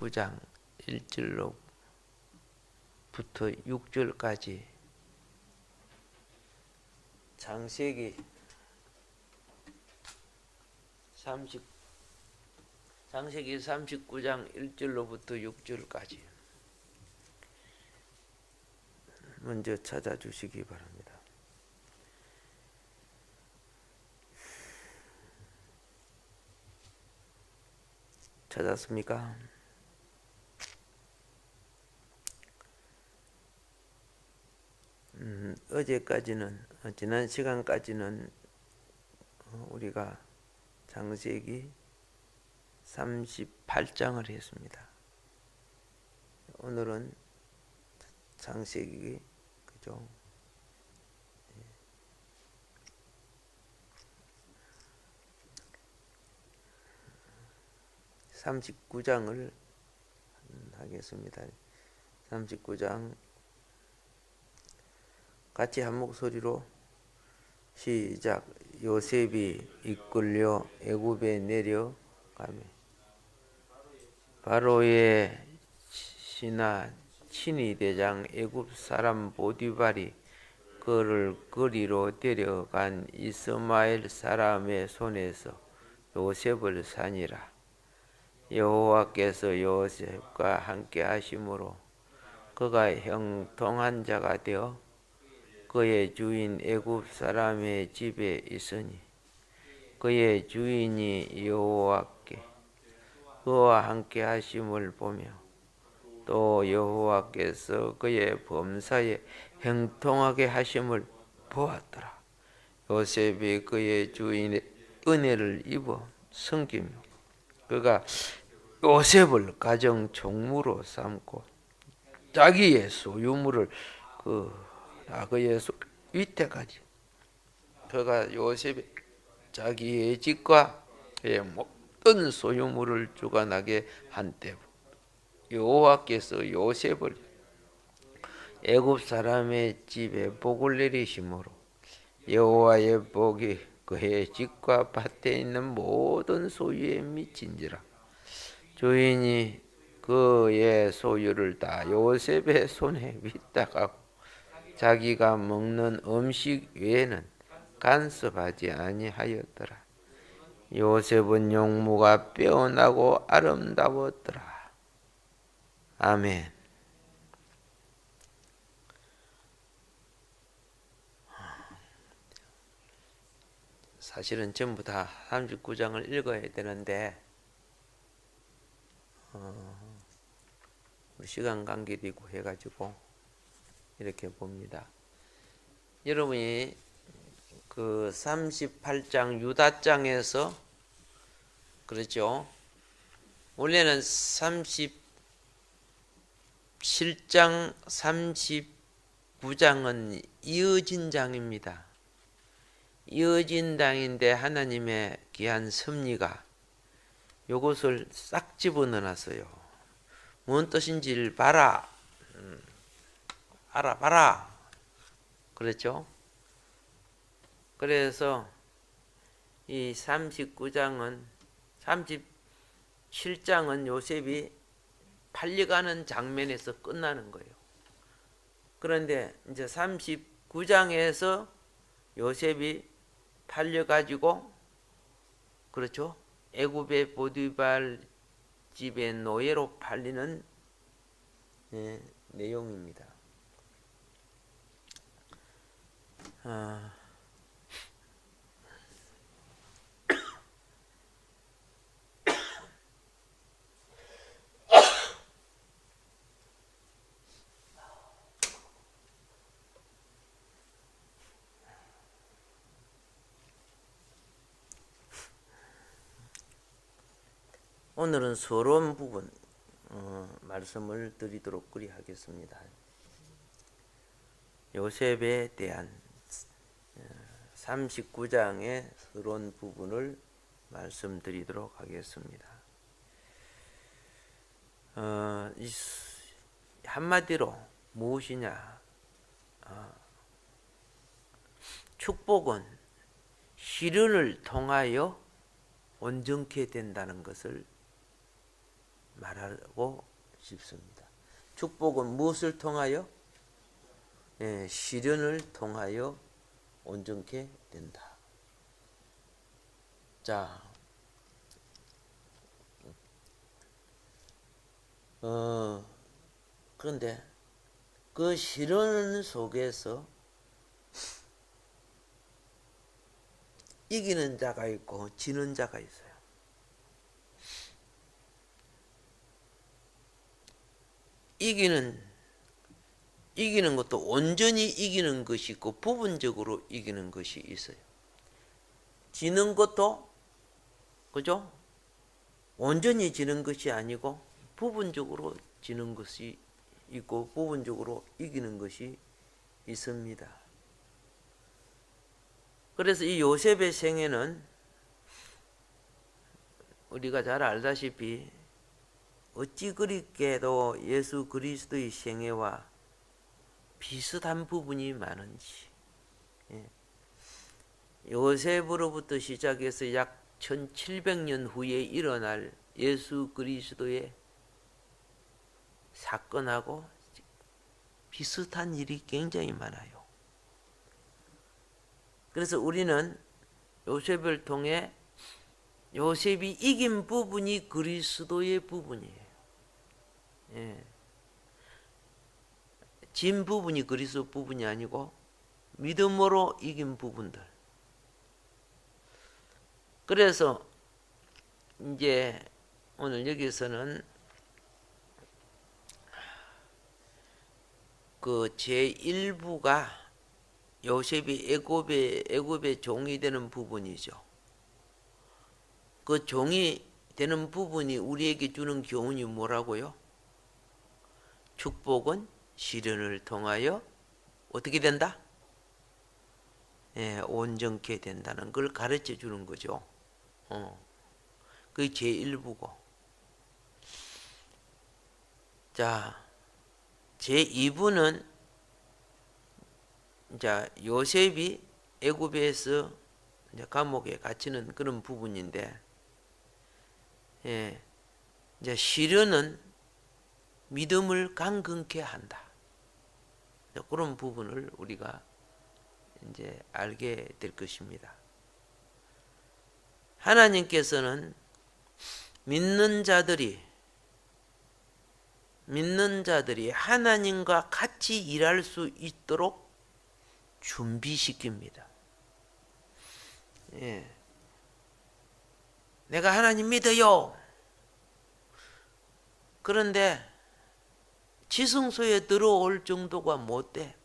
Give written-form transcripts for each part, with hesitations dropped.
39장 1절로부터 6절까지 창세기 39장 1절로부터 6절까지 먼저 찾아주시기 바랍니다. 찾았습니까? 어제까지는 지난 시간까지는 우리가 창세기 38장을 했습니다. 오늘은 창세기 그죠? 39장을 하겠습니다. 39장 같이 한 목소리로 시작. 요셉이 이끌려 애굽에 내려가며 바로의 신하 친위 대장 애굽 사람 보디발이 그를 거리로 데려간 이스마엘 사람의 손에서 요셉을 산이라. 여호와께서 요셉과 함께 하심으로 그가 형통한 자가 되어 그의 주인 애굽 사람의 집에 있으니 그의 주인이 여호와께 그와 함께 하심을 보며 또 여호와께서 그의 범사에 형통하게 하심을 보았더라. 요셉이 그의 주인의 은혜를 입어 섬기며 그가 요셉을 가정 종무로 삼고 자기의 소유물을 그의 위태까지 그가 요셉이 자기의 집과 그의 모든 소유물을 주관하게 한 때 여호와께서 요셉을 애굽 사람의 집에 복을 내리심으로 여호와의 복이 그의 집과 밭에 있는 모든 소유에 미친지라. 주인이 그의 소유를 다 요셉의 손에 위탁하고 자기가 먹는 음식 외에는 간섭하지 아니하였더라. 요셉은 용모가 빼어나고 아름다웠더라. 아멘. 사실은 전부 다 39장을 읽어야 되는데 시간 관계도 있고 해가지고 이렇게 봅니다. 여러분이 그 38장 유다장에서 그렇죠. 원래는 37장 39장은 이어진 장입니다. 이어진 장인데 하나님의 귀한 섭리가 이것을 싹 집어넣어놨어요. 뭔 뜻인지를 봐라. 알아봐라. 그렇죠? 그래서 이 39장은 37장은 요셉이 팔려가는 장면에서 끝나는 거예요. 그런데 이제 39장에서 요셉이 팔려가지고 그렇죠? 애굽의 보디발 집의 노예로 팔리는 내용입니다. 오늘은 서론 부분 말씀을 드리도록 하겠습니다. 요셉에 대한 39장의 서론 부분을 말씀드리도록 하겠습니다. 한마디로 무엇이냐? 축복은 시련을 통하여 온전케 된다는 것을 말하고 싶습니다. 축복은 무엇을 통하여? 시련을 통하여 온전케 된다. 자, 그런데 그 시련 속에서 이기는 자가 있고 지는 자가 있어요. 이기는 것도 온전히 이기는 것이 있고 부분적으로 이기는 것이 있어요. 지는 것도 그죠? 온전히 지는 것이 아니고 부분적으로 지는 것이 있고 부분적으로 이기는 것이 있습니다. 그래서 이 요셉의 생애는 우리가 잘 알다시피 어찌 그리게도 예수 그리스도의 생애와 비슷한 부분이 많은지, 요셉으로부터 시작해서 약 1700년 후에 일어날 예수 그리스도의 사건하고 비슷한 일이 굉장히 많아요. 그래서 우리는 요셉을 통해 요셉이 이긴 부분이 그리스도의 부분이에요. 진 부분이 그리스도 부분이 아니고 믿음으로 이긴 부분들. 그래서 이제 오늘 여기서는 그 제1부가 요셉이 애굽의 종이 되는 부분이죠. 그 종이 되는 부분이 우리에게 주는 교훈이 뭐라고요? 축복은 시련을 통하여 어떻게 된다? 온전케 된다는 걸 가르쳐 주는 거죠. 그게 제1부고. 자, 제2부는 자, 요셉이 애굽에서 이제 감옥에 갇히는 그런 부분인데, 이제 시련은 믿음을 강건케 한다. 그런 부분을 우리가 이제 알게 될 것입니다. 하나님께서는 믿는 자들이 하나님과 같이 일할 수 있도록 준비시킵니다. 내가 하나님 믿어요. 그런데 지성소에 들어올 정도가 못 돼.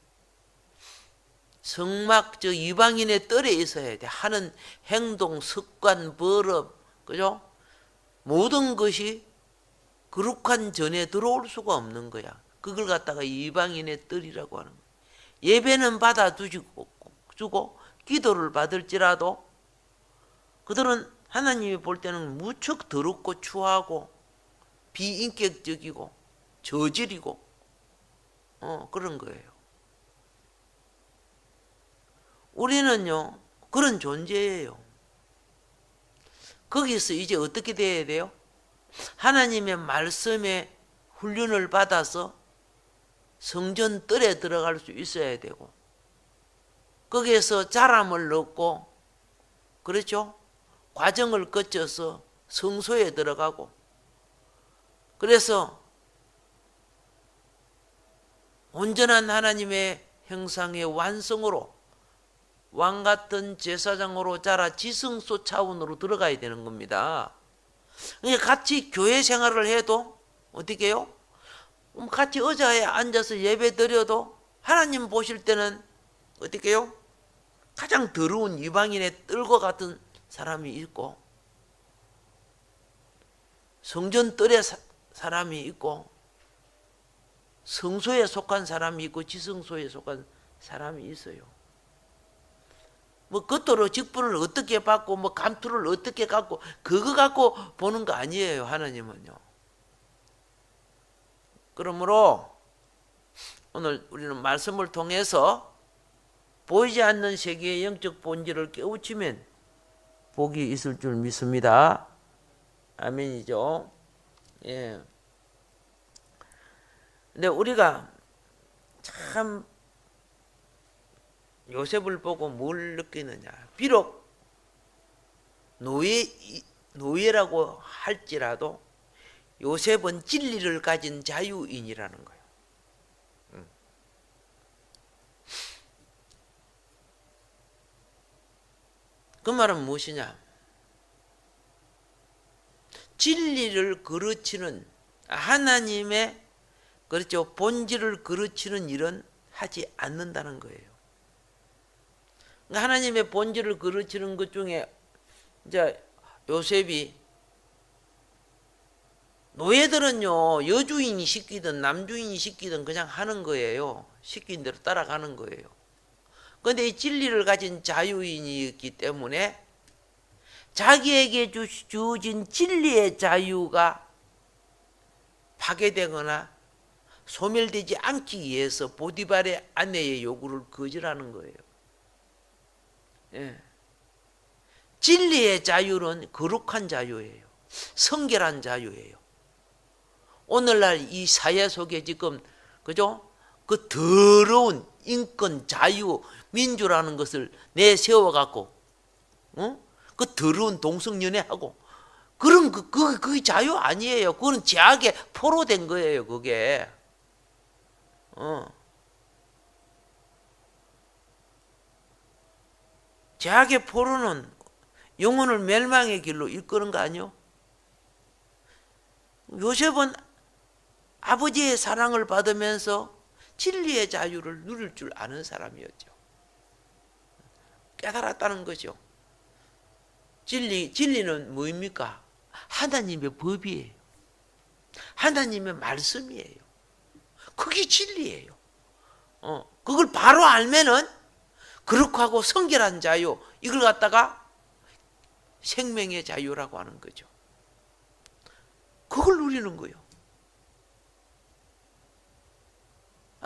성막 이방인의 뜰에 있어야 돼. 하는 행동, 습관, 버릇, 그죠? 모든 것이 거룩한 전에 들어올 수가 없는 거야. 그걸 갖다가 이방인의 뜰이라고 하는 거야. 예배는 받아주고 기도를 받을지라도 그들은 하나님이 볼 때는 무척 더럽고 추하고 비인격적이고 저질이고 그런 거예요. 우리는요 그런 존재예요. 거기서 이제 어떻게 돼야 돼요? 하나님의 말씀에 훈련을 받아서 성전 뜰에 들어갈 수 있어야 되고 거기에서 자람을 얻고 그렇죠? 과정을 거쳐서 성소에 들어가고 그래서 온전한 하나님의 형상의 완성으로 왕같은 제사장으로 자라 지성소 차원으로 들어가야 되는 겁니다. 그러니까 같이 교회 생활을 해도 어떻게 해요? 같이 의자에 앉아서 예배 드려도 하나님 보실 때는 어떻게 해요? 가장 더러운 이방인의 뜰과 같은 사람이 있고 성전 뜰에 사람이 있고 성소에 속한 사람이 있고 지성소에 속한 사람이 있어요. 뭐 겉으로 직분을 어떻게 받고 뭐 감투를 어떻게 갖고 그거 갖고 보는 거 아니에요. 하나님은요. 그러므로 오늘 우리는 말씀을 통해서 보이지 않는 세계의 영적 본질을 깨우치면 복이 있을 줄 믿습니다. 아멘이죠. 예. 근데 우리가 참 요셉을 보고 뭘 느끼느냐. 비록 노예라고 할지라도 요셉은 진리를 가진 자유인이라는 거예요. 그 말은 무엇이냐? 진리를 거르치는, 하나님의 그렇죠, 본질을 거르치는 일은 하지 않는다는 거예요. 그러니까 하나님의 본질을 거르치는 것 중에 이제 요셉이, 노예들은요 여주인이 시키든 남주인이 시키든 그냥 하는 거예요. 시킨 대로 따라가는 거예요. 그런데 이 진리를 가진 자유인이었기 때문에 자기에게 주어진 진리의 자유가 파괴되거나 소멸되지 않기 위해서 보디발의 아내의 요구를 거절하는 거예요. 예. 진리의 자유는 거룩한 자유예요. 성결한 자유예요. 오늘날 이 사회 속에 지금 그죠? 그 더러운 인권, 자유, 민주라는 것을 내세워 갖고, 그 더러운 동성연애하고 그런 그 자유 아니에요. 그건 죄악에 포로된 거예요. 그게. 죄악의 포로는 영혼을 멸망의 길로 이끄는 거 아니요? 요셉은 아버지의 사랑을 받으면서 진리의 자유를 누릴 줄 아는 사람이었죠. 깨달았다는 거죠. 진리는 뭐입니까? 하나님의 법이에요. 하나님의 말씀이에요. 그게 진리예요. 그걸 바로 알면은 거룩하고 성결한 자유, 이걸 갖다가 생명의 자유라고 하는 거죠. 그걸 누리는 거예요.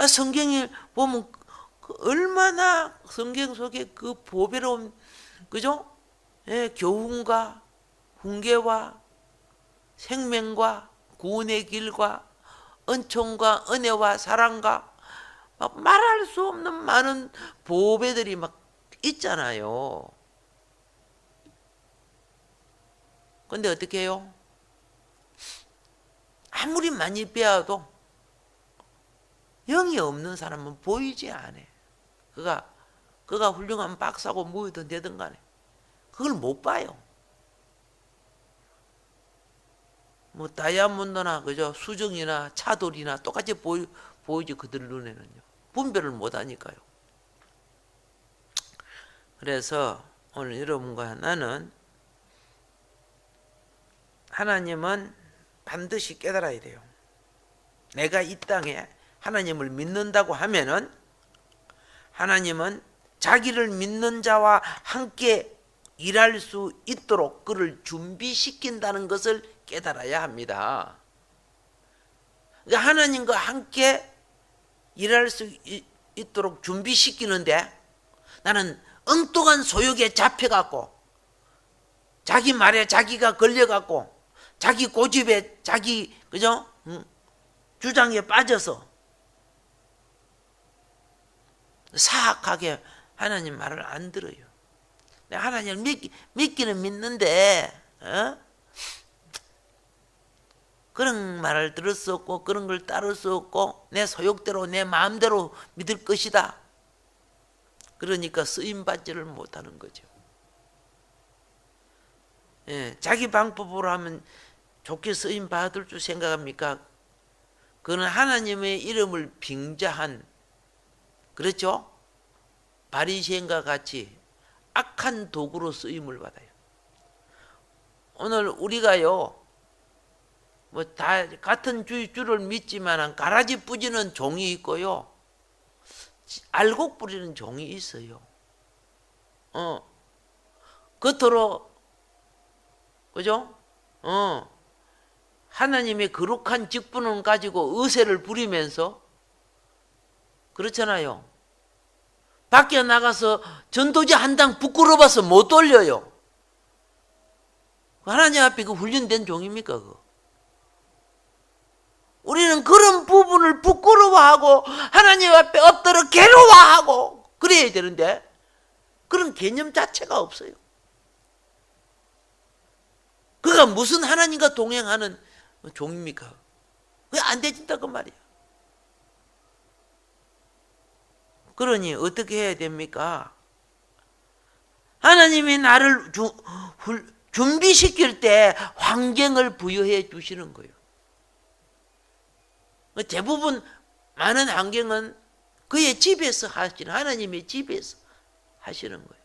성경에 보면 얼마나 성경 속에 그 보배로운, 그죠? 예, 교훈과 훈계와 생명과 구원의 길과 은총과 은혜와 사랑과 막 말할 수 없는 많은 보배들이 막 있잖아요. 근데 어떻게 해요? 아무리 많이 배워도 영이 없는 사람은 보이지 않아. 그가 훌륭한 박사고 뭐든 되든 간에 그걸 못 봐요. 뭐 다이아몬드나 그죠, 수정이나 차돌이나 똑같이 보이지 그들 눈에는요. 분별을 못 하니까요. 그래서 오늘 여러분과 나는, 하나님은 반드시 깨달아야 돼요. 내가 이 땅에 하나님을 믿는다고 하면은 하나님은 자기를 믿는 자와 함께 일할 수 있도록 그를 준비시킨다는 것을 깨달아야 합니다. 그러니까 하나님과 함께 일할 수 있도록 준비시키는데 나는 엉뚱한 소욕에 잡혀갖고 자기 말에 자기가 걸려갖고 자기 고집에 자기 그죠? 주장에 빠져서 사악하게 하나님 말을 안 들어요. 하나님을 믿기는 믿는데 그런 말을 들을 수 없고 그런 걸 따를 수 없고 내 소욕대로 내 마음대로 믿을 것이다. 그러니까 쓰임받지를 못하는 거죠. 예, 자기 방법으로 하면 좋게 쓰임받을 줄 생각합니까? 그는 하나님의 이름을 빙자한, 그렇죠? 바리새인과 같이 악한 도구로 쓰임을 받아요. 오늘 우리가요, 뭐 다 같은 주를 믿지만 가라지 뿌리는 종이 있고요, 알곡 뿌리는 종이 있어요. 겉으로 그죠? 하나님의 거룩한 직분을 가지고 의세를 부리면서 그렇잖아요. 밖에 나가서 전도지 한 당 부끄러워서 못 돌려요. 하나님 앞에 그 훈련된 종입니까? 그거? 우리는 그런 부분을 부끄러워하고 하나님 앞에 엎드려 괴로워하고 그래야 되는데 그런 개념 자체가 없어요. 그가 무슨 하나님과 동행하는 종입니까? 왜 안 되진다 그 말이야. 그러니 어떻게 해야 됩니까? 하나님이 나를 준비시킬 때 환경을 부여해 주시는 거예요. 대부분 많은 환경은 그의 집에서 하시는, 하나님의 집에서 하시는 거예요.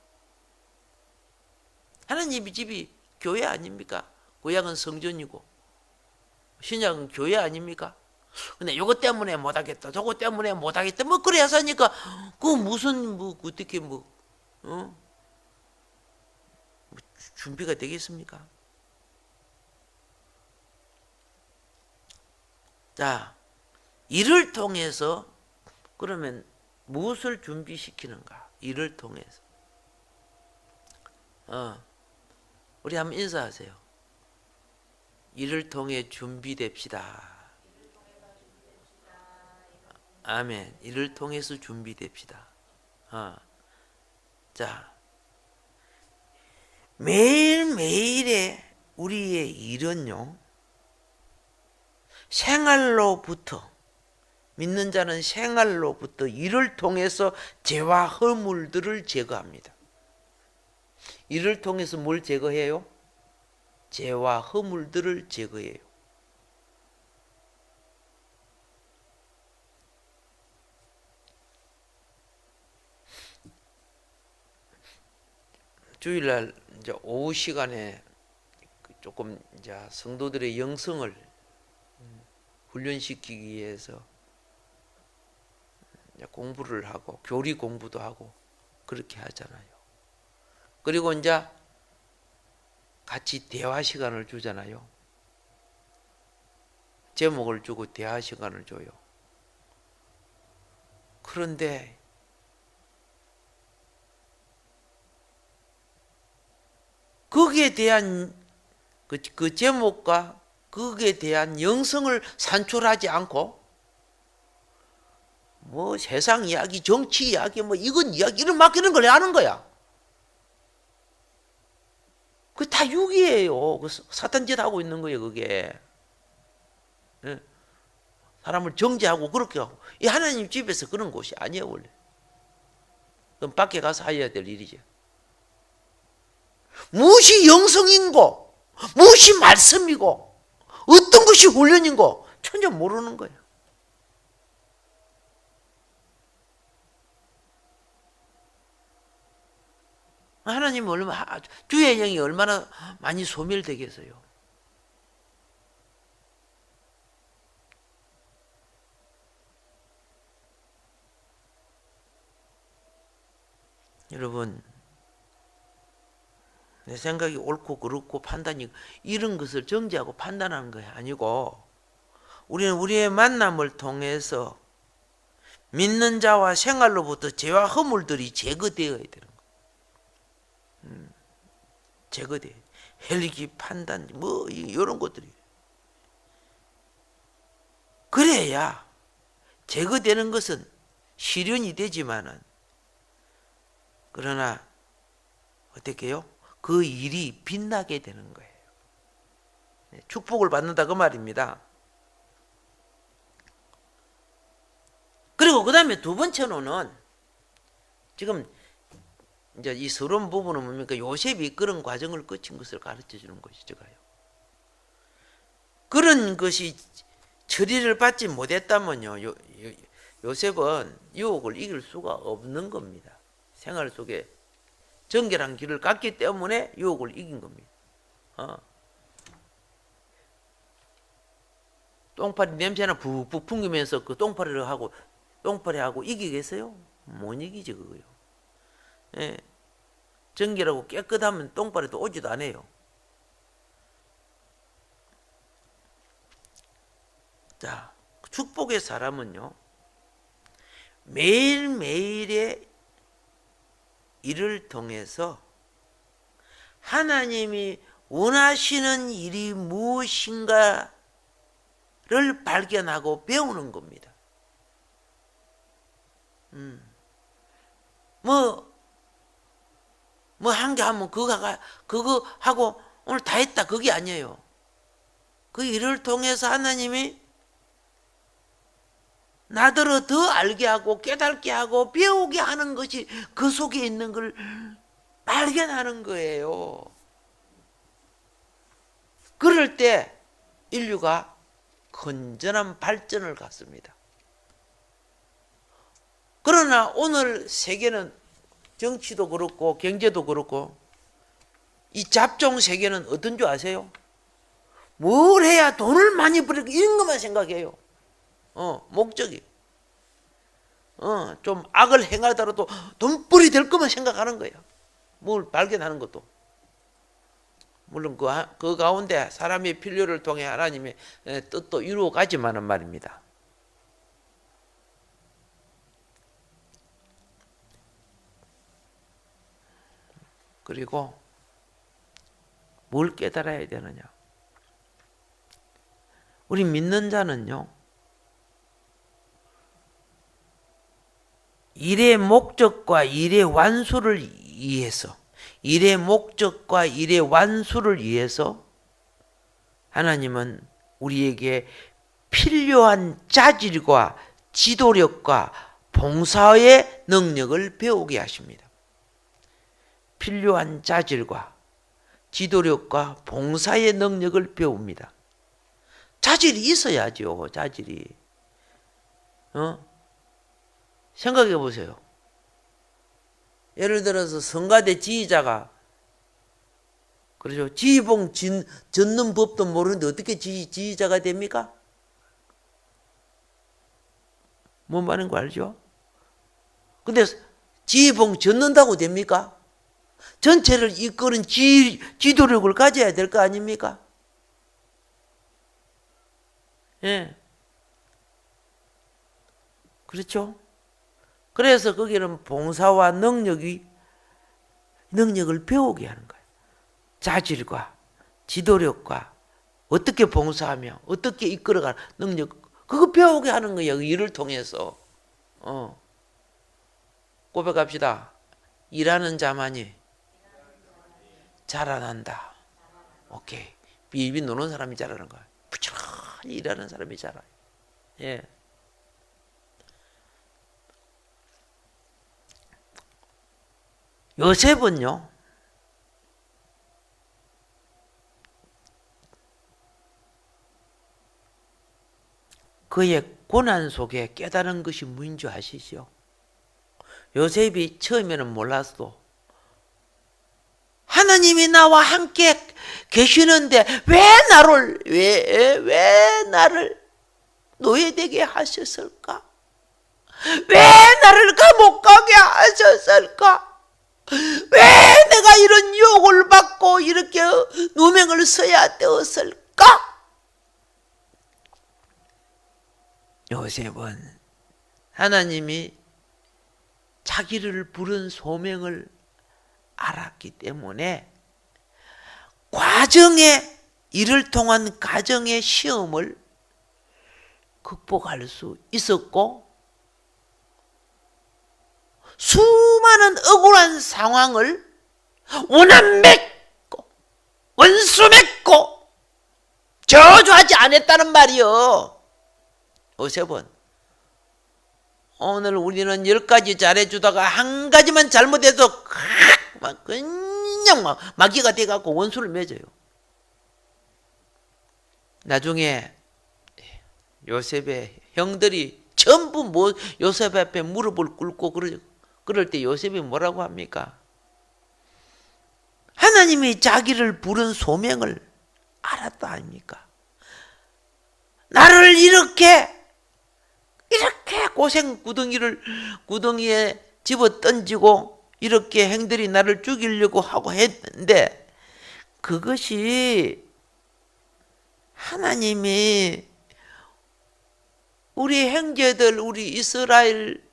하나님의 집이 교회 아닙니까? 구약은 성전이고 신약은 교회 아닙니까? 근데 이것 때문에 못하겠다, 저것 때문에 못하겠다, 뭐 그래 하니까 그 무슨 뭐 어떻게 뭐 준비가 되겠습니까? 자, 이를 통해서 그러면 무엇을 준비시키는가? 이를 통해서 우리 한번 인사하세요. 이를 통해 준비됩시다. 아멘. 이를 통해서 준비됩시다. 자, 매일매일의 우리의 일은요, 생활로부터, 믿는 자는 생활로부터 이를 통해서 죄와 허물들을 제거합니다. 이를 통해서 뭘 제거해요? 죄와 허물들을 제거해요. 주일날 이제 오후 시간에 조금 이제 성도들의 영성을 훈련시키기 위해서 공부를 하고 교리 공부도 하고 그렇게 하잖아요. 그리고 이제 같이 대화 시간을 주잖아요. 제목을 주고 대화 시간을 줘요. 그런데 거기에 대한 그 제목과 거기에 대한 영성을 산출하지 않고 뭐 세상 이야기, 정치 이야기, 뭐 이건 이야기 이런 맡기는 걸 하는 거야. 그 다 유기예요. 그 사탄 짓 하고 있는 거예요, 그게. 사람을 정죄하고 그렇게 하고. 이 하나님 집에서 그런 곳이 아니에요, 원래. 그럼 밖에 가서 해야 될 일이죠. 무엇이 영성인고, 무엇이 말씀이고, 어떤 것이 훈련인고 전혀 모르는 거예요. 하나님 얼마나, 주의 영이 얼마나 많이 소멸되겠어요. 여러분, 내 생각이 옳고 그렇고 판단이 이런 것을 정죄하고 판단하는 것이 아니고 우리는 우리의 만남을 통해서 믿는 자와 생활로부터 죄와 허물들이 제거되어야 되는 거예요. 제거돼. 헬기 판단 뭐 이런 것들이 그래야 제거되는 것은 실현이 되지만은 그러나 어떻게 해요? 그 일이 빛나게 되는 거예요. 축복을 받는다 그 말입니다. 그리고 그 다음에 두 번째로는 지금 이제 이 서론 부분은 뭡니까? 요셉이 그런 과정을 거친 것을 가르쳐 주는 것이죠요. 그런 것이 처리를 받지 못했다면요, 요셉은 유혹을 이길 수가 없는 겁니다. 생활 속에 정결한 길을 갔기 때문에 유혹을 이긴 겁니다. 똥파리 냄새나 푹푹 풍기면서 그 똥파리하고 이기겠어요? 못 이기죠, 그거요. 예. 정결하고 깨끗하면 똥파리도 오지도 않아요. 자, 축복의 사람은요, 매일매일의 일을 통해서 하나님이 원하시는 일이 무엇인가 발견하고 배우는 겁니다. 한 개 하면 그거 하고 오늘 다 했다. 그게 아니에요. 그 일을 통해서 하나님이 나더러 더 알게 하고 깨닫게 하고 배우게 하는 것이 그 속에 있는 걸 발견하는 거예요. 그럴 때 인류가 건전한 발전을 갖습니다. 그러나 오늘 세계는 정치도 그렇고 경제도 그렇고 이 잡종 세계는 어떤 줄 아세요? 뭘 해야 돈을 많이 벌고 이런 것만 생각해요. 목적이. 좀 악을 행하더라도 돈벌이 될 것만 생각하는 거예요. 뭘 발견하는 것도. 물론 그 가운데 사람의 필요를 통해 하나님의 뜻도 이루어가지만은 말입니다. 그리고 뭘 깨달아야 되느냐? 우리 믿는 자는요, 일의 목적과 일의 완수를 위해서, 일의 목적과 일의 완수를 위해서 하나님은 우리에게 필요한 자질과 지도력과 봉사의 능력을 배우게 하십니다. 필요한 자질과 지도력과 봉사의 능력을 배웁니다. 자질이 있어야죠. 자질이. 생각해 보세요. 예를 들어서 성가대 지휘자가 그렇죠. 지휘봉 젓는 법도 모르는데 어떻게 지휘자가 됩니까? 뭔 말인 거 알죠? 근데 지휘봉 젓는다고 됩니까? 전체를 이끄는 지도력을 가져야 될 거 아닙니까? 예. 그렇죠? 그래서 거기는 봉사와 능력을 배우게 하는 거예요. 자질과 지도력과 어떻게 봉사하며 어떻게 이끌어가는 능력, 그거 배우게 하는 거예요. 일을 통해서. 고백합시다. 일하는 자만이 자라난다. 오케이. 비비 노는 사람이 자라는 거야. 부지런히 일하는 사람이 자라요. 예. 요셉은요, 그의 고난 속에 깨달은 것이 무인 줄 아시죠? 요셉이 처음에는 몰랐어도 하나님이 나와 함께 계시는데 왜 나를 노예되게 하셨을까? 왜 나를 감옥 가게 하셨을까? 왜 내가 이런 유혹을 받고 이렇게 누명을 써야 되었을까? 요셉은 하나님이 자기를 부른 소명을 알았기 때문에 이를 통한 가정의 시험을 극복할 수 있었고, 수많은 억울한 상황을 원한 맺고 원수 맺고 저주하지 않았다는 말이요. 요셉은 오늘 우리는 10가지 잘해주다가 한 가지만 잘못해서 그냥 마귀가 돼갖고 원수를 맺어요. 나중에 요셉의 형들이 전부 요셉 앞에 무릎을 꿇고 그럴 때 요셉이 뭐라고 합니까? 하나님이 자기를 부른 소명을 알았다 아닙니까? 나를 이렇게 고생 구덩이에 집어 던지고 이렇게 행들이 나를 죽이려고 하고 했는데, 그것이 하나님이 우리 형제들, 우리 이스라엘,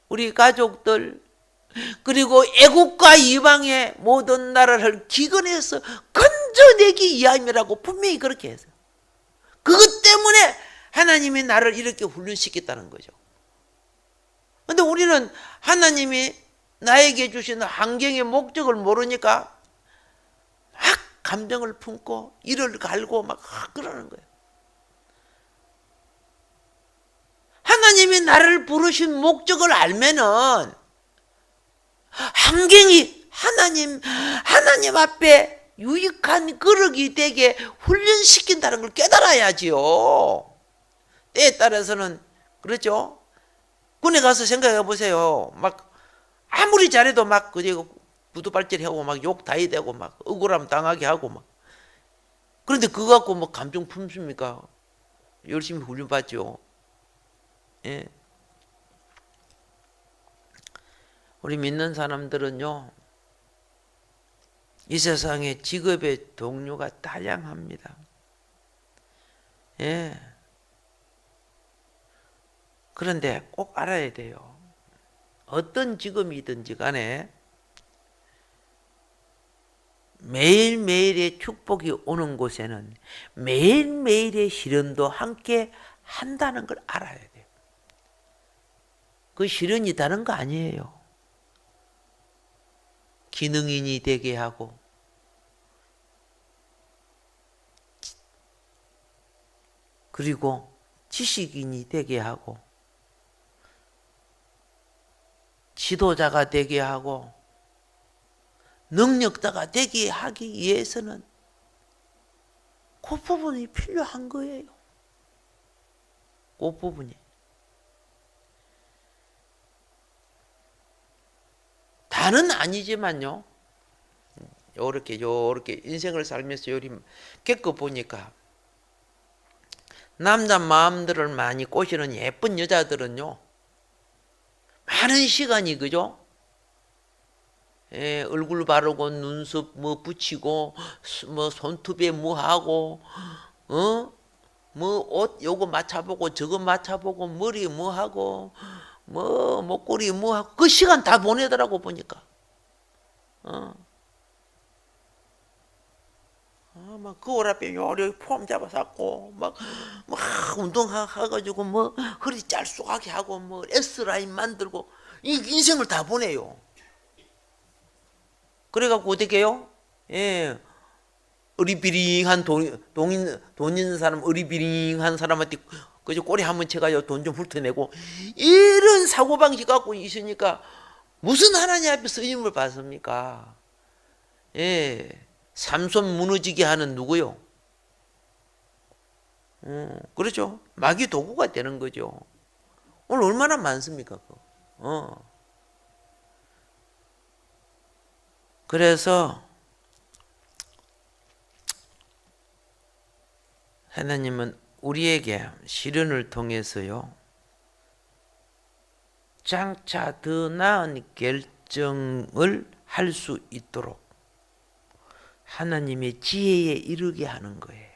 우리 가족들, 그리고 애국과 이방의 모든 나라를 기근해서 건져내기 위함이라고 분명히 그렇게 했어요. 그것 때문에 하나님이 나를 이렇게 훈련시켰다는 거죠. 근데 우리는 하나님이 나에게 주시는 환경의 목적을 모르니까 막 감정을 품고 이를 갈고 막 그러는 거예요. 하나님이 나를 부르신 목적을 알면은 환경이 하나님 앞에 유익한 거룩이 되게 훈련시킨다는 걸 깨달아야지요. 때에 따라서는 그렇죠. 군에 가서 생각해 보세요. 막 아무리 잘해도 막 그저 부두발질하고 막 욕 다이 되고 막 억울함 당하게 하고 막. 그런데 그거 갖고 뭐 감정 품습니까? 열심히 훈련 받죠. 예. 우리 믿는 사람들은요, 이 세상에 직업의 종류가 다양합니다. 예. 그런데 꼭 알아야 돼요. 어떤 직업이든지 간에 매일매일의 축복이 오는 곳에는 매일매일의 시련도 함께 한다는 걸 알아야 돼요. 그 시련이 다른 거 아니에요. 기능인이 되게 하고 그리고 지식인이 되게 하고 지도자가 되게 하고 능력자가 되게 하기 위해서는 그 부분이 필요한 거예요. 그 부분이. 다는 아니지만요. 요렇게 인생을 살면서 요리 겪어보니까 남자 마음들을 많이 꼬시는 예쁜 여자들은요. 많은 시간이 그죠? 예, 얼굴 바르고 눈썹 뭐 붙이고 뭐 손톱에 뭐 하고 뭐 옷 요거 맞춰보고 저거 맞춰보고 머리 뭐 하고 뭐 목걸이 뭐 하고 그 시간 다 보내더라고 보니까. 막 거울 앞에 요리 폼 잡아갖고 막 운동해가지고 뭐 허리 짤쑥하게 하고 뭐 S라인 만들고 이 인생을 다 보내요. 그래갖고 어떻게 해요? 예, 어리비링한 돈 있는 사람, 어리비링한 사람한테 그저 꼬리 한번 쳐가지고 돈 좀 훑어내고 이런 사고방식 갖고 있으니까 무슨 하나님 앞에 쓰임을 받습니까? 예, 삼손 무너지게 하는 누구요? 그렇죠. 마귀 도구가 되는 거죠. 오늘 얼마나 많습니까? 그래서 하나님은 우리에게 시련을 통해서요, 장차 더 나은 결정을 할 수 있도록 하나님의 지혜에 이르게 하는 거예요.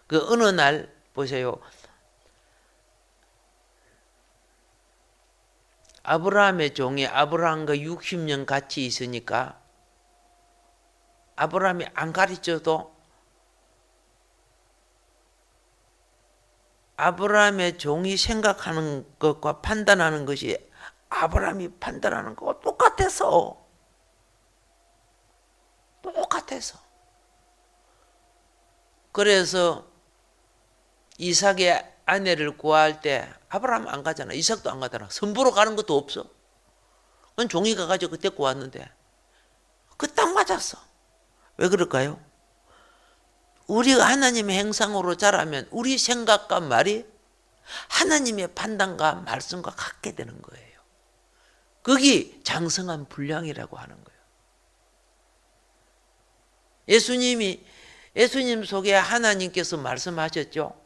그 어느 날 보세요. 아브라함의 종이 아브라함과 60년 같이 있으니까 아브라함이 안 가르쳐도 아브라함의 종이 생각하는 것과 판단하는 것이 아브라함이 판단하는 것과 똑같아서 그래서 이삭의 아내를 구할 때 아브라함 안 가잖아. 이삭도 안 가잖아. 선보러 가는 것도 없어. 그건 종이 가가지고 그때 구했는데 그 딱 맞았어. 왜 그럴까요? 우리가 하나님의 행상으로 자라면 우리 생각과 말이 하나님의 판단과 말씀과 같게 되는 거예요. 그게 장성한 분량이라고 하는 거예요. 예수님 속에 하나님께서 말씀하셨죠.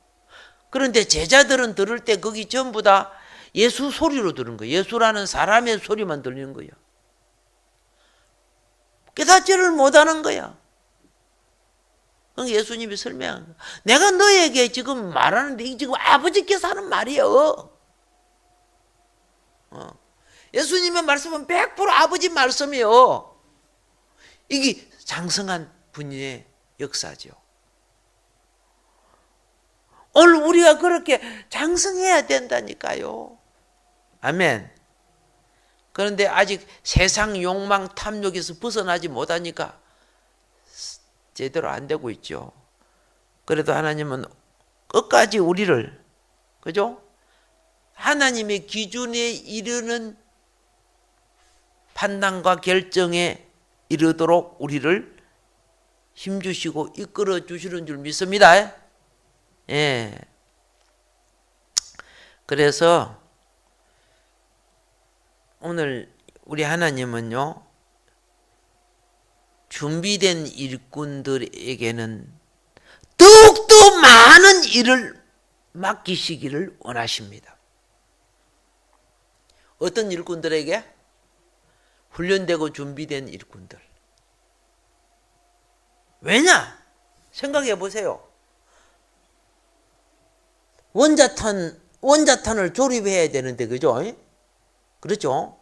그런데 제자들은 들을 때 거기 전부 다 예수 소리로 들은 거예요. 예수라는 사람의 소리만 들리는 거예요. 깨닫지를 못하는 거야. 예수님이 설명한 거야. 내가 너에게 지금 말하는데 이게 지금 아버지께서 하는 말이에요. 예수님의 말씀은 100% 아버지 말씀이에요. 이게 장성한 분의 역사죠. 오늘 우리가 그렇게 장성해야 된다니까요. 아멘. 그런데 아직 세상 욕망 탐욕에서 벗어나지 못하니까 제대로 안 되고 있죠. 그래도 하나님은 끝까지 우리를, 그죠? 하나님의 기준에 이르는 판단과 결정에 이르도록 우리를 힘주시고 이끌어 주시는 줄 믿습니다. 예. 그래서 오늘 우리 하나님은요, 준비된 일꾼들에게는 더욱더 많은 일을 맡기시기를 원하십니다. 어떤 일꾼들에게? 훈련되고 준비된 일꾼들. 왜냐? 생각해 보세요. 원자탄을 조립해야 되는데, 그죠? 그렇죠?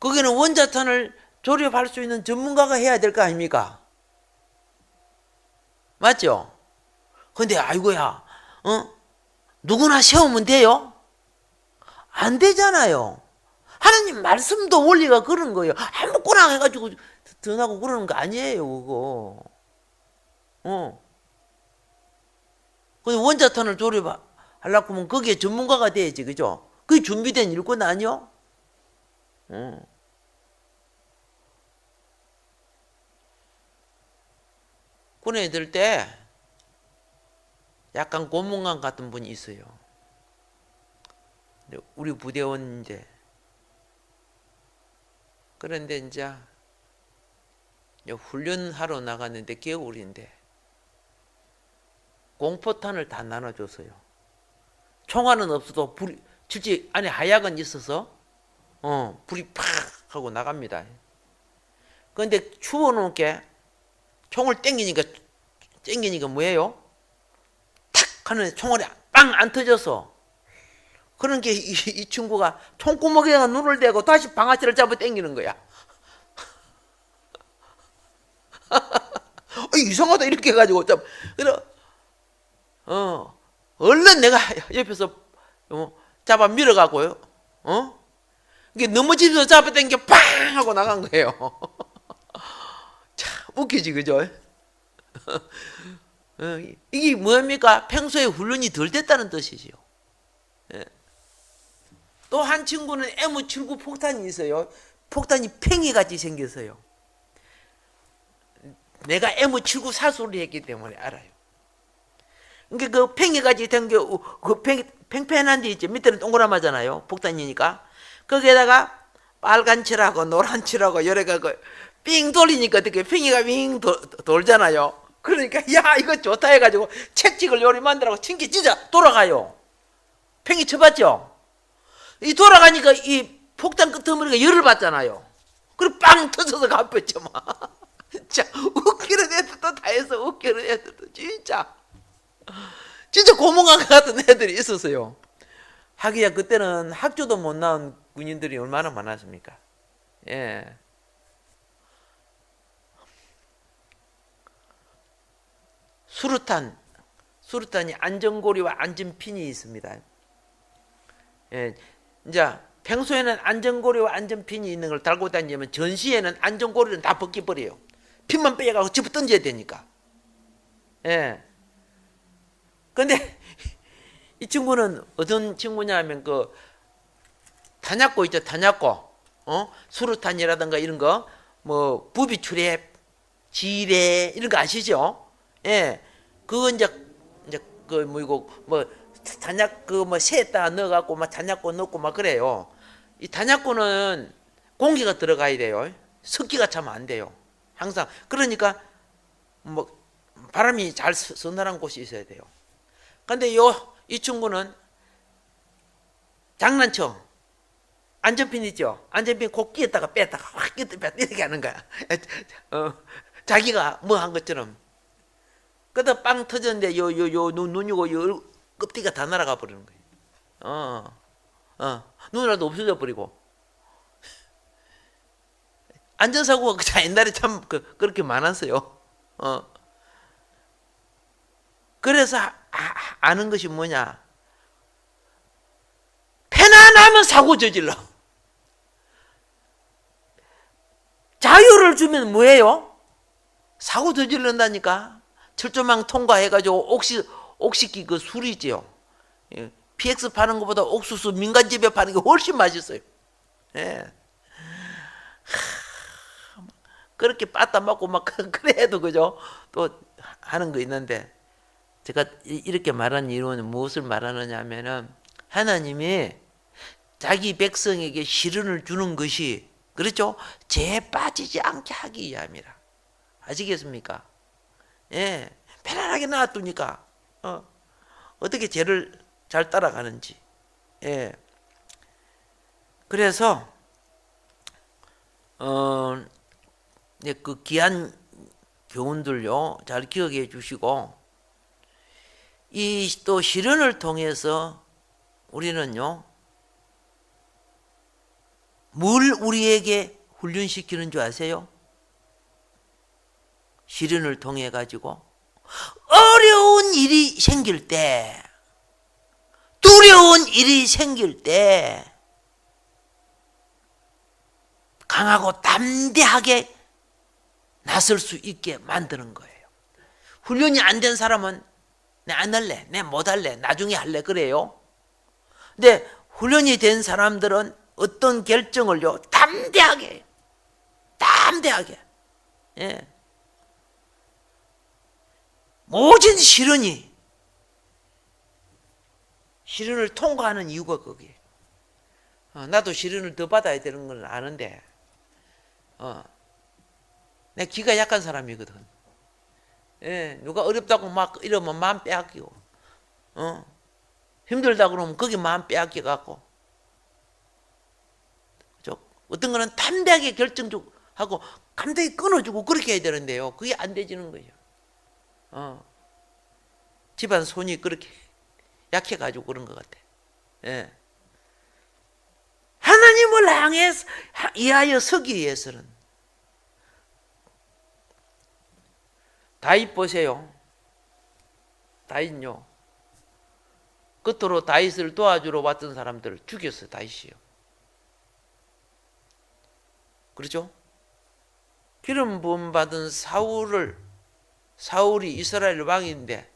거기는 원자탄을 조립할 수 있는 전문가가 해야 될 거 아닙니까? 맞죠? 근데 아이고야, 누구나 세우면 돼요? 안 되잖아요. 하나님 말씀도 원리가 그런 거예요. 아무거나 해가지고 드나고 그러는 거 아니에요, 그거. 근데 원자탄을 조립하려고 하면 거기에 전문가가 돼야지, 그죠? 그게 준비된 일꾼 아니요? 군에 들 때 약간 고문관 같은 분이 있어요. 우리 부대원인데. 그런데 이제 훈련하러 나갔는데 겨울인데 공포탄을 다 나눠줬어요. 총알은 없어도 불이 실제 안에 하약은 있어서 불이 팍 하고 나갑니다. 그런데 추워놓은 게 총을 땡기니까 뭐예요? 탁 하는 총알이 빵 안 터져서, 그런 게 이 친구가 총구멍에다가 눈을 대고 다시 방아쇠를 잡아 당기는 거야. 이상하다 이렇게 해가지고 그래 얼른 내가 옆에서 잡아 밀어가고요. 이게 넘어지면서 잡아 당겨 팡 하고 나간 거예요. 참 웃기지, 그죠? 이게 뭡니까? 평소에 훈련이 덜 됐다는 뜻이지요. 또 한 친구는 M79 폭탄이 있어요. 폭탄이 팽이같이 생겼어요. 내가 M79 사수를 했기 때문에 알아요. 그러니까 그 팽이같이 생겨, 그 팽팽한 데 있죠. 밑에는 동그라마잖아요. 폭탄이니까. 거기에다가 빨간 칠하고 노란 칠하고 여러 가지 삥 돌리니까 어떻게 팽이가 윙 돌잖아요. 그러니까 야 이거 좋다 해가지고 채찍을 요리 만들라고 튕기 진짜 돌아가요. 팽이 쳐봤죠? 이 돌아가니까 이 폭탄 끄트머리가 열을 받잖아요. 그리고 빵 터져서 갚았죠. 막. 진짜 웃기는 애들도 다 해서 웃기는 애들도 진짜 고문관 같은 애들이 있었어요. 하기야 그때는 학교도 못 나온 군인들이 얼마나 많았습니까? 예. 수류탄이 안전고리와 안전핀이 있습니다. 예. 이제 평소에는 안전고리와 안전핀이 있는 걸 달고 다니면 전시에는 안전고리는 다 벗겨버려요. 핀만 빼가고 집어 던져야 되니까. 예. 근데 이 친구는 어떤 친구냐면 그 탄약고 있죠, 탄약고. 수류탄이라든가 이런 거, 뭐 부비출랩, 지뢰 이런 거 아시죠? 예. 그거 이제 그 뭐이고 뭐 탄약 그 뭐 새에다 넣어갖고 막 탄약고 넣고 막 그래요. 이 탄약고는 공기가 들어가야 돼요. 습기가 차면 안 돼요. 항상. 그러니까 뭐 바람이 잘 서늘한 곳이 있어야 돼요. 근데 이 친구는 장난쳐. 안전핀 있죠? 안전핀 꼭 끼었다가 뺐다가 확 끼었다가 뺐다 이렇게 하는 거야. 자기가 뭐 한 것처럼. 그러다 빵 터졌는데 눈이고 요 껍데기가 다 날아가 버리는 거예요. 눈이라도 없어져 버리고. 안전사고가 옛날에 참 그렇게 많았어요. 그래서 아는 것이 뭐냐? 편안하면 사고 저질러. 자유를 주면 뭐예요? 사고 저질른다니까. 철조망 통과해가지고 옥시키 그 술이지요. PX 파는 것보다 옥수수 민간집에 파는 게 훨씬 맛있어요. 예. 그렇게 빠따 맞고 막 그래도 그죠? 또 하는 거 있는데, 제가 이렇게 말하는 이유는 무엇을 말하느냐 하면은, 하나님이 자기 백성에게 시련을 주는 것이, 그렇죠? 죄에 빠지지 않게 하기 위함이라. 아시겠습니까? 예. 편안하게 놔두니까, 어떻게 죄를 잘 따라가는지. 예. 그래서, 그 귀한 교훈들요, 잘 기억해 주시고, 이 또 시련을 통해서 우리는요, 뭘 우리에게 훈련시키는 줄 아세요? 시련을 통해 가지고 어려운 일이 생길 때, 두려운 일이 생길 때 강하고 담대하게 나설 수 있게 만드는 거예요. 훈련이 안 된 사람은 내 안 할래, 내 못 할래, 나중에 할래 그래요. 근데 훈련이 된 사람들은 어떤 결정을요, 담대하게, 예. 모든 시련을 통과하는 이유가 거기에요. 나도 시련을 더 받아야 되는 걸 아는데, 내 기가 약한 사람이거든. 예, 누가 어렵다고 막 이러면 마음 빼앗기고, 힘들다 그러면 거기 마음 빼앗겨갖고, 그죠? 어떤 거는 담대하게 결정하고 감독이 끊어주고 그렇게 해야 되는데요. 그게 안 되지는 거죠. 집안 손이 그렇게 약해가지고 그런 것 같아. 예. 하나님을 향해 이하여 서기 위해서는, 다윗 보세요. 다윗요, 끝으로 다윗을 도와주러 왔던 사람들을 죽였어요. 다윗이요. 그렇죠? 기름 부음 받은 사울이 이스라엘 왕인데,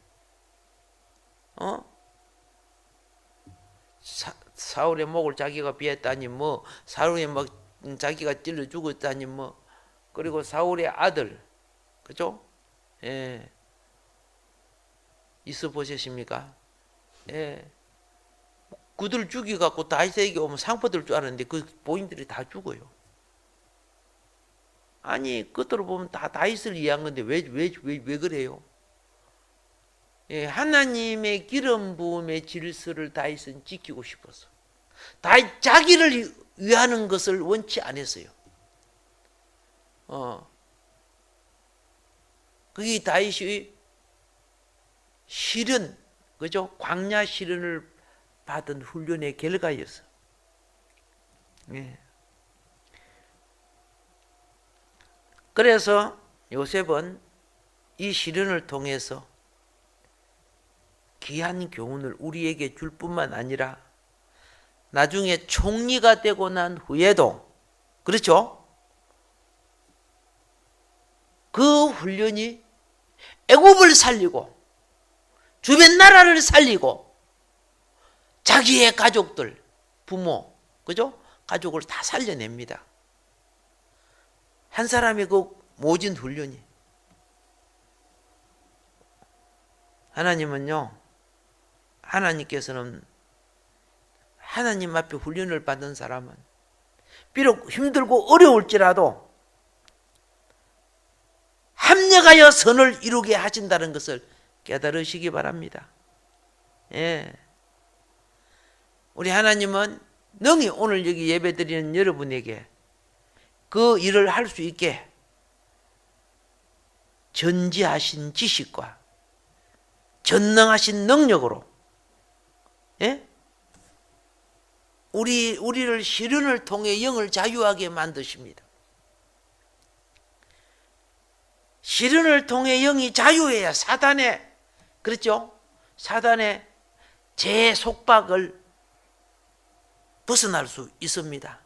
사울의 목을 자기가 베었다니 뭐, 사울의 목 자기가 찔러 죽었다니 뭐, 그리고 사울의 아들, 그죠? 예. 있어 보셨습니까? 예. 그들 죽이갖고 다윗에게 오면 상처 들 줄 알았는데 그 보인들이 다 죽어요. 아니, 끝으로 보면 다 다윗을 위한 건데 왜 그래요? 예, 하나님의 기름 부음의 질서를 다윗은 지키고 싶었어. 다윗 자기를 위하는 것을 원치 않았어요. 그게 다윗이 시련, 그죠? 광야 시련을 받은 훈련의 결과였어. 예. 그래서 요셉은 이 시련을 통해서 귀한 교훈을 우리에게 줄 뿐만 아니라 나중에 총리가 되고 난 후에도, 그렇죠? 그 훈련이 애굽을 살리고 주변 나라를 살리고 자기의 가족들, 부모, 그죠? 가족을 다 살려냅니다. 한 사람의 그 모진 훈련이. 하나님은요, 하나님께서는 하나님 앞에 훈련을 받은 사람은 비록 힘들고 어려울지라도 합력하여 선을 이루게 하신다는 것을 깨달으시기 바랍니다. 예. 우리 하나님은 능히 오늘 여기 예배드리는 여러분에게 그 일을 할 수 있게 전지하신 지식과 전능하신 능력으로, 예? 우리를 시련을 통해 영을 자유하게 만드십니다. 시련을 통해 영이 자유해야 사단의 그렇죠? 사단의 제 속박을 벗어날 수 있습니다.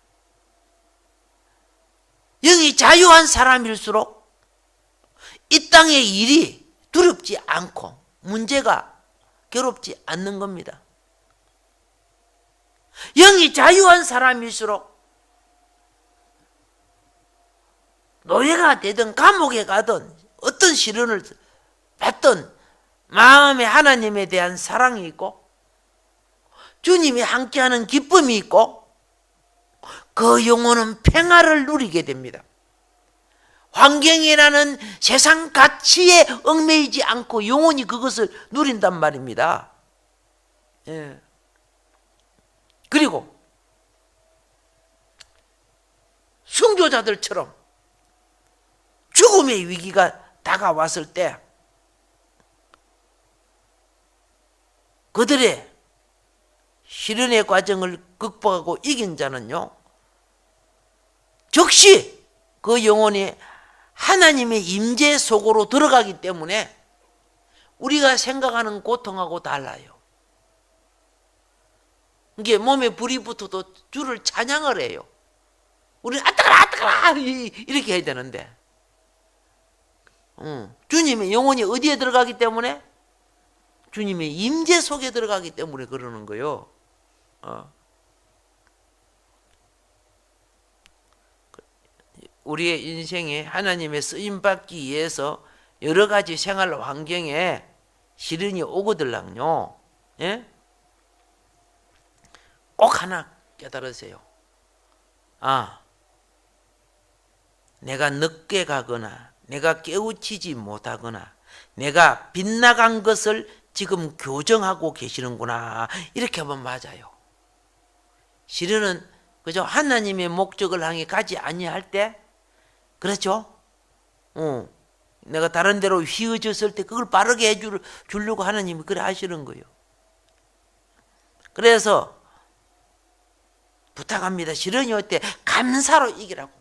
영이 자유한 사람일수록 이 땅의 일이 두렵지 않고 문제가 괴롭지 않는 겁니다. 영이 자유한 사람일수록 노예가 되든 감옥에 가든 어떤 시련을 받든 마음에 하나님에 대한 사랑이 있고 주님이 함께하는 기쁨이 있고 그 영혼은 평화를 누리게 됩니다. 환경이라는 세상 가치에 얽매이지 않고 영혼이 그것을 누린단 말입니다. 예. 그리고 순교자들처럼 죽음의 위기가 다가왔을 때 그들의 시련의 과정을 극복하고 이긴 자는요, 즉시 그 영혼이 하나님의 임재 속으로 들어가기 때문에 우리가 생각하는 고통하고 달라요. 이게 몸에 불이 붙어도 주를 찬양을 해요. 우리는 아따가라 아따가라 이렇게 해야 되는데 주님의 영혼이 어디에 들어가기 때문에? 주님의 임재 속에 들어가기 때문에 그러는 거예요. 우리의 인생에 하나님의 쓰임받기 위해서 여러 가지 생활 환경에 시련이 오거들랑요. 예? 꼭 하나 깨달으세요. 내가 늦게 가거나 내가 깨우치지 못하거나 내가 빗나간 것을 지금 교정하고 계시는구나. 이렇게 하면 맞아요. 시련은 그죠? 하나님의 목적을 향해 가지 아니할 때, 그렇죠? 내가 다른 데로 휘어졌을 때 그걸 빠르게 해주려고 하나님이 그래 하시는 거예요. 그래서 부탁합니다. 시련이 올 때 감사로 이기라고.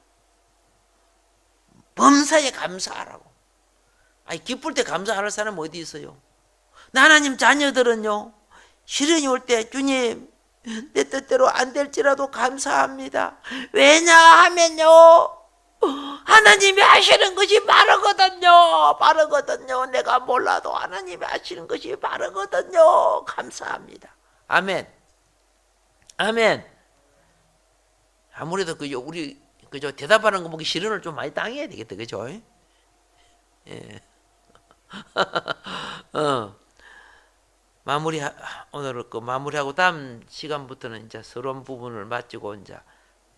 범사에 감사하라고. 아니, 기쁠 때 감사할 사람 어디 있어요? 하나님 자녀들은요, 시련이 올 때 주님 내 뜻대로 안 될지라도 감사합니다. 왜냐하면요, 하나님이 하시는 것이 바르거든요. 내가 몰라도 하나님이 하시는 것이 바르거든요. 감사합니다. 아멘. 아멘. 아무래도 그죠, 우리 그죠, 대답하는 거 보기 시련을 좀 많이 당해야 되겠다, 그죠? 예. 오늘 마무리하고 다음 시간부터는 이제 서론 부분을 마치고 이제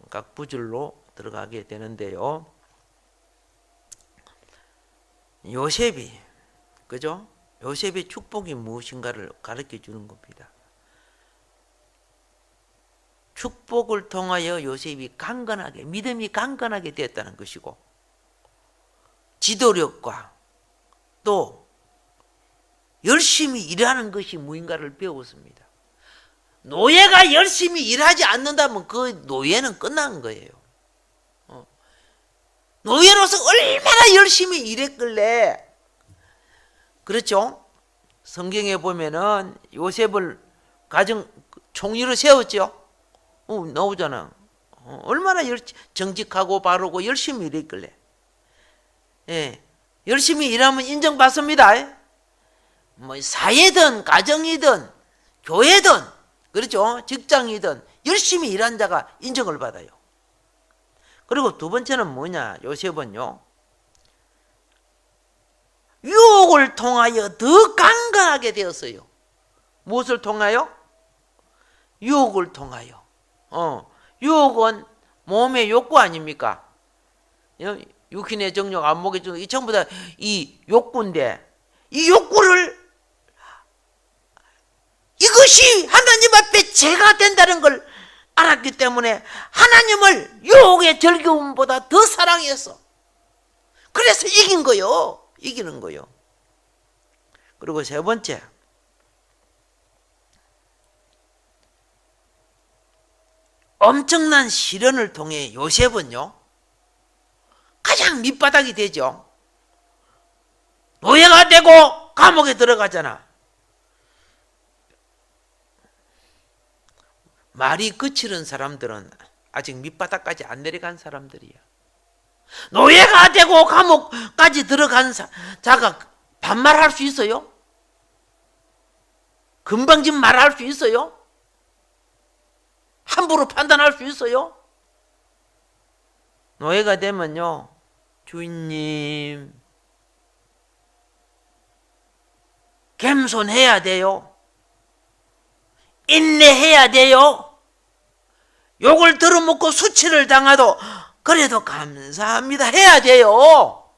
각 부절로 들어가게 되는데요. 요셉이, 그죠? 요셉의 축복이 무엇인가를 가르쳐 주는 겁니다. 축복을 통하여 요셉이 강건하게, 믿음이 강건하게 되었다는 것이고, 지도력과 또 열심히 일하는 것이 무인가를 배웠습니다. 노예가 열심히 일하지 않는다면 그 노예는 끝난 거예요. 노예로서 얼마나 열심히 일했길래, 그렇죠? 성경에 보면은 요셉을 가정 총리로 세웠죠. 나오잖아. 얼마나 정직하고 바르고 열심히 일했길래. 예, 열심히 일하면 인정받습니다. 뭐 사회든 가정이든 교회든, 그렇죠? 직장이든 열심히 일한 자가 인정을 받아요. 그리고 두 번째는 뭐냐? 요셉은요, 유혹을 통하여 더 강건하게 되었어요. 무엇을 통하여? 유혹을 통하여. 유혹은 몸의 욕구 아닙니까? 육신의 정욕, 안목의 정욕, 이 전부 다 이 욕구인데, 이 욕구를, 이것이 하나님 앞에 죄가 된다는 걸 알았기 때문에 하나님을 유혹의 즐거움보다 더 사랑해서, 그래서 이긴 거요. 이기는 거요. 그리고 세 번째, 엄청난 시련을 통해 요셉은요, 밑바닥이 되죠. 노예가 되고 감옥에 들어가잖아. 말이 거칠은 사람들은 아직 밑바닥까지 안 내려간 사람들이야. 노예가 되고 감옥까지 들어간 자가 반말할 수 있어요? 금방진 말할 수 있어요? 함부로 판단할 수 있어요? 노예가 되면요, 주인님, 겸손해야 돼요. 인내해야 돼요. 욕을 들어먹고 수치를 당하도 그래도 감사합니다 해야 돼요.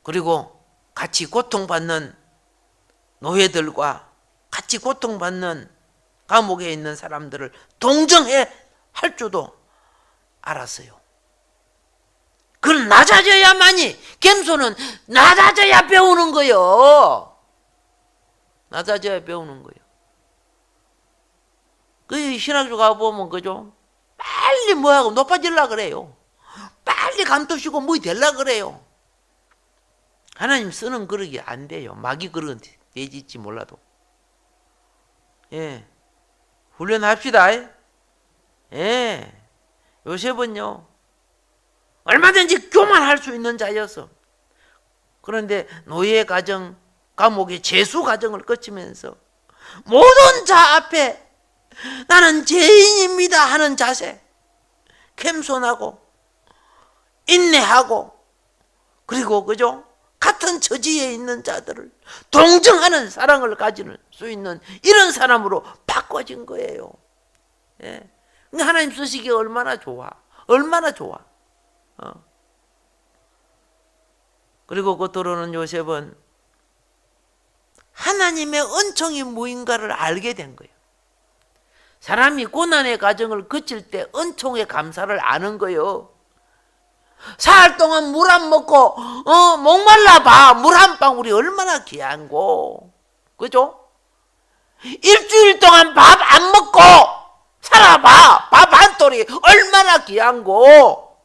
그리고 같이 고통받는 노예들과 같이 고통받는 감옥에 있는 사람들을 동정해 할 줄도 알았어요. 그건 낮아져야만이, 겸손은 낮아져야 배우는 거예요. 낮아져야 배우는 거예요. 그 신학교 가보면 그죠? 빨리 뭐하고 높아지려고 그래요. 빨리 감투시고 뭐 되려고 그래요. 하나님 쓰는 그릇이 안 돼요. 마귀 그릇 되질지 몰라도. 예. 훈련합시다. 예. 요셉은요, 얼마든지 교만할 수 있는 자였어. 그런데 노예 가정, 감옥의 재수 가정을 거치면서 모든 자 앞에 나는 죄인입니다 하는 자세, 겸손하고 인내하고, 그리고 그죠? 같은 처지에 있는 자들을 동정하는 사랑을 가질 수 있는 이런 사람으로 바꿔진 거예요. 예. 하나님 쓰시기에 얼마나 좋아. 얼마나 좋아. 그리고 겉으로는 요셉은 하나님의 은총이 무인가를 알게 된 거예요. 사람이 고난의 과정을 거칠 때 은총의 감사를 아는 거예요. 사흘 동안 물 안 먹고 목말라 봐. 물 한 방울이 얼마나 귀한고. 그죠? 일주일 동안 밥 안 먹고 살아봐. 밥 한 톨이 얼마나 귀한고.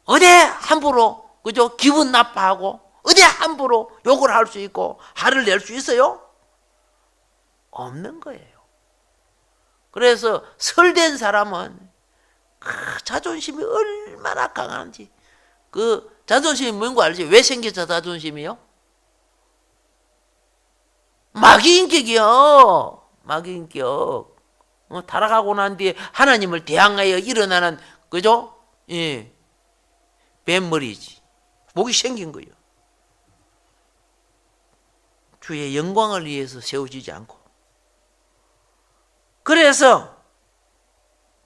어디 함부로 그죠? 기분 나빠하고 어디 함부로 욕을 할 수 있고 화를 낼 수 있어요? 없는 거예요. 그래서 설된 사람은 그 자존심이 얼마나 강한지. 그 자존심이 뭔거 알지? 왜 생겼어 자존심이요? 마귀인격이요. 마귀인격. 타락하고 난 뒤에 하나님을 대항하여 일어나는 그죠? 예. 뱀머리지. 목이 생긴 거예요. 주의 영광을 위해서 세워지지 않고. 그래서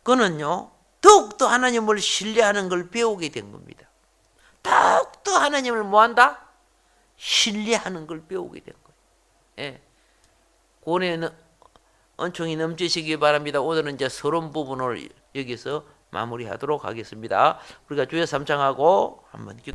그는요, 더욱더 하나님을 신뢰하는 걸 배우게 된 겁니다. 더욱더 하나님을 뭐한다? 신뢰하는 걸 배우게 된 거예요. 예. 고뇌는 은총이 넘치시기 바랍니다. 오늘은 이제 서론 부분을 여기서 마무리하도록 하겠습니다. 우리가 주여 삼창하고 한번 기도.